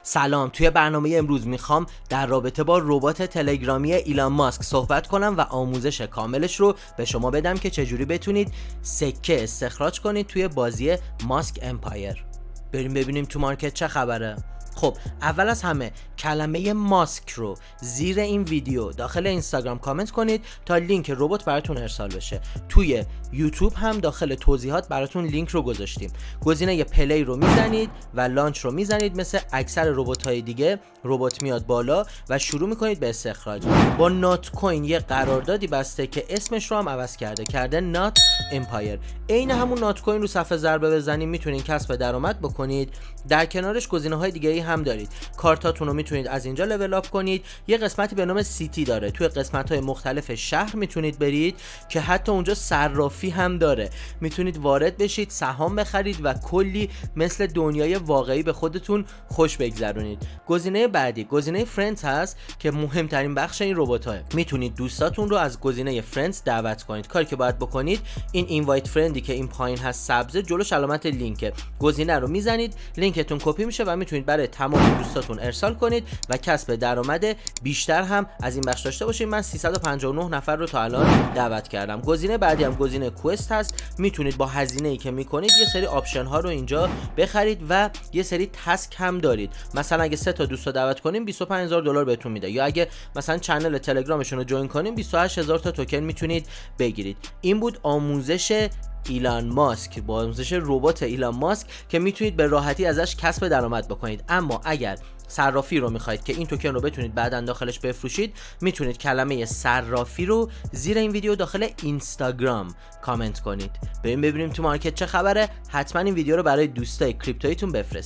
سلام، توی برنامه امروز میخوام در رابطه با ربات تلگرامی ایلان ماسک صحبت کنم و آموزش کاملش رو به شما بدم که چجوری بتونید سکه استخراج کنید توی بازی ماسک امپایر. بریم ببینیم تو مارکت چه خبره. خب اول از همه کلمه ماسک رو زیر این ویدیو داخل اینستاگرام کامنت کنید تا لینک ربات براتون ارسال بشه. توی یوتیوب هم داخل توضیحات براتون لینک رو گذاشتیم. گزینه پلی رو میزنید و لانچ رو میزنید. مثل اکثر ربات‌های دیگه ربات میاد بالا و شروع میکنید به استخراج. با نات کوین یه قراردادی بسته که اسمش رو هم عوض کرده نات امپایر. عین همون نات کوین رو صفحه ضربه بزنید میتونید کسب درآمد بکنید. در کنارش گزینه‌های دیگه‌ای هم دارید. کارتاتون رو میتونید از اینجا لول اپ کنید. یه قسمتی به نام سیتی داره. توی قسمت‌های مختلف شهر میتونید برید که حتی اونجا صرافی هم داره. میتونید وارد بشید، سهام بخرید و کلی مثل دنیای واقعی به خودتون خوش بگذرونید. گزینه بعدی گزینه فرندز هست که مهمترین بخش این ربات‌ها. میتونید دوستاتون رو از گزینه فرندز دعوت کنید. کاری که باید بکنید این اینوایت فرندی که این پایین هست سبز جلوش علامت لینک، گزینه رو میزنید، لینکتون کپی میشه و میتونید برای تمام دوستاتون ارسال کنید و کسب درآمد بیشتر هم از این بخش داشته باشید. من 359 نفر رو تا الان دعوت کردم. گزینه بعدی هم گزینه کوست هست. میتونید با هزینه‌ای که میکنید یه سری آپشن ها رو اینجا بخرید و یه سری تسک هم دارید. مثلا اگه 3 تا دوست رو دعوت کنیم $25000 بهتون میده، یا اگه مثلا چنل تلگرامشون رو جوین کنیم 28000 تا توکن میتونید بگیرید. این بود آموزش ایلان ماسک، با آموزش ربات ایلان ماسک که میتونید به راحتی ازش کسب درآمد بکنید. اما اگر صرافی رو میخواید که این توکن رو بتونید بعداً داخلش بفروشید، میتونید کلمه صرافی رو زیر این ویدیو داخل اینستاگرام کامنت کنید. بریم ببینیم تو مارکت چه خبره. حتما این ویدیو رو برای دوستای کریپتویتون بفرستید.